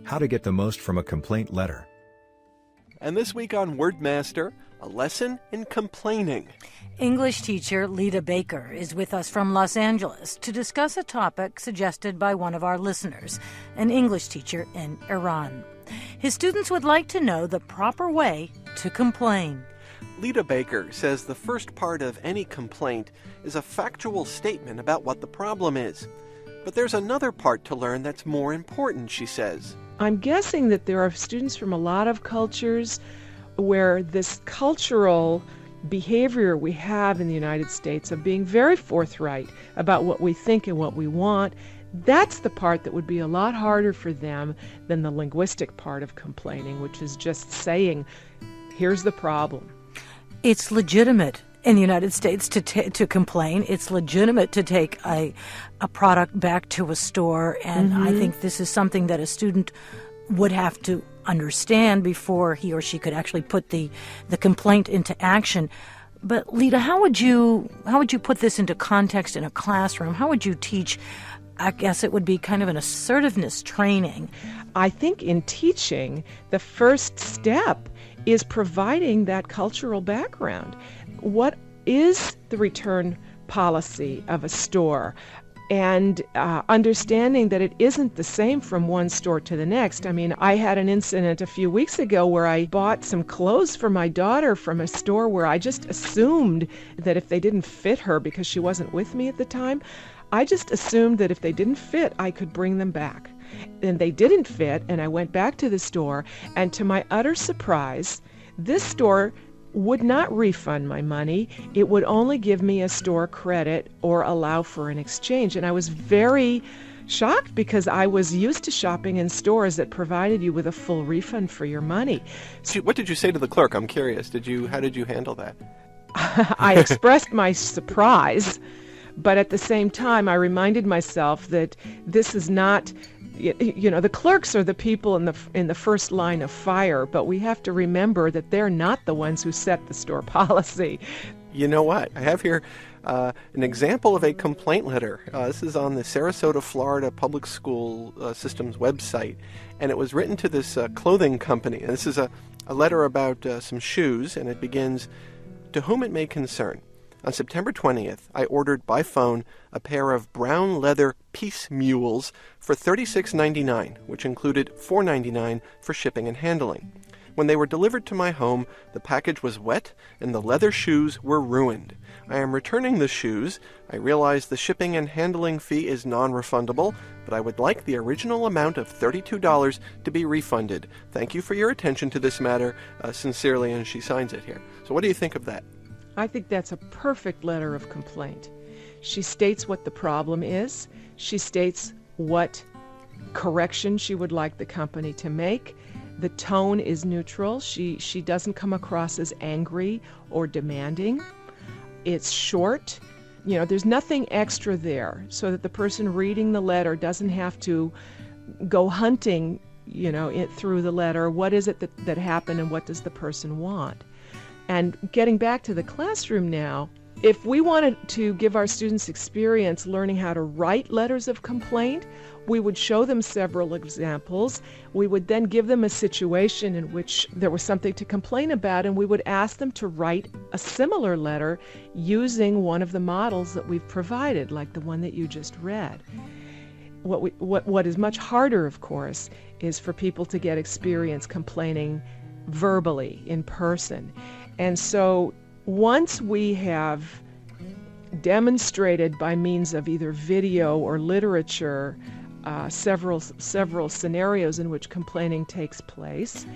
How to get the most from a complaint letter. And this week on Wordmaster, a lesson in complaining. English teacher Lita Baker is with us from Los Angeles to discuss a topic suggested by one of our listeners, an English teacher in Iran. His students would like to know the proper way to complain. Lita Baker says the first part of any complaint is a factual statement about what the problem is. But there's another part to learn that's more important, she says. I'm guessing that there are students from a lot of cultures where this cultural behavior we have in the United States of being very forthright about what we think and what we want, that's the part that would be a lot harder for them than the linguistic part of complaining, which is just saying, here's the problem. It's legitimate in the United States to complain. It's legitimate to take a product back to a store, and I think this is something that a student would have to understand before he or she could actually put the complaint into action. But Lita, how would you put this into context in a classroom? How would you teach? I guess it would be kind of an assertiveness training. I think in teaching, the first step is providing that cultural background. What is the return policy of a store? And understanding that it isn't the same from one store to the next. I mean, I had an incident a few weeks ago where I bought some clothes for my daughter from a store where I just assumed that if they didn't fit her, because she wasn't with me at the time, I just assumed that if they didn't fit, I could bring them back. And they didn't fit, and I went back to the store, and to my utter surprise, this store would not refund my money. It would only give me a store credit or allow for an exchange. And I was very shocked because I was used to shopping in stores that provided you with a full refund for your money. What did you say to the clerk? I'm curious. How did you handle that? I expressed my surprise, but at the same time, I reminded myself that this is not, the clerks are the people in the first line of fire, but we have to remember that they're not the ones who set the store policy. You know what? I have here an example of a complaint letter. This is on the Sarasota, Florida Public School System's website, and it was written to this clothing company. And this is a letter about some shoes, and it begins, "To whom it may concern. On September 20th, I ordered by phone a pair of brown leather Peace Mules for $36.99, which included $4.99 for shipping and handling. When they were delivered to my home, the package was wet and the leather shoes were ruined. I am returning the shoes. I realize the shipping and handling fee is non-refundable, but I would like the original amount of $32 to be refunded. Thank you for your attention to this matter. Sincerely," and she signs it here. So what do you think of that? I think that's a perfect letter of complaint. She states what the problem is. She states what correction she would like the company to make. The tone is neutral. She doesn't come across as angry or demanding. It's short. There's nothing extra there, so that the person reading the letter doesn't have to go hunting, through the letter. What is it that happened and what does the person want? And getting back to the classroom now, if we wanted to give our students experience learning how to write letters of complaint, we would show them several examples. We would then give them a situation in which there was something to complain about, and we would ask them to write a similar letter using one of the models that we've provided, like the one that you just read. What is much harder, of course, is for people to get experience complaining verbally, in person. And so once we have demonstrated by means of either video or literature several scenarios in which complaining takes place,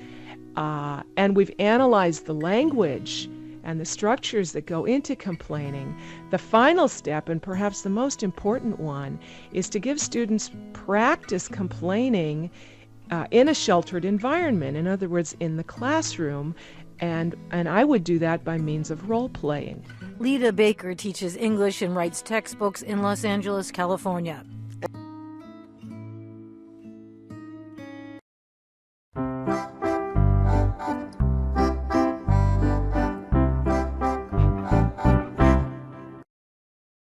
and we've analyzed the language and the structures that go into complaining, the final step, and perhaps the most important one, is to give students practice complaining in a sheltered environment. In other words, in the classroom, and I would do that by means of role-playing. Lita Baker teaches English and writes textbooks in Los Angeles, California.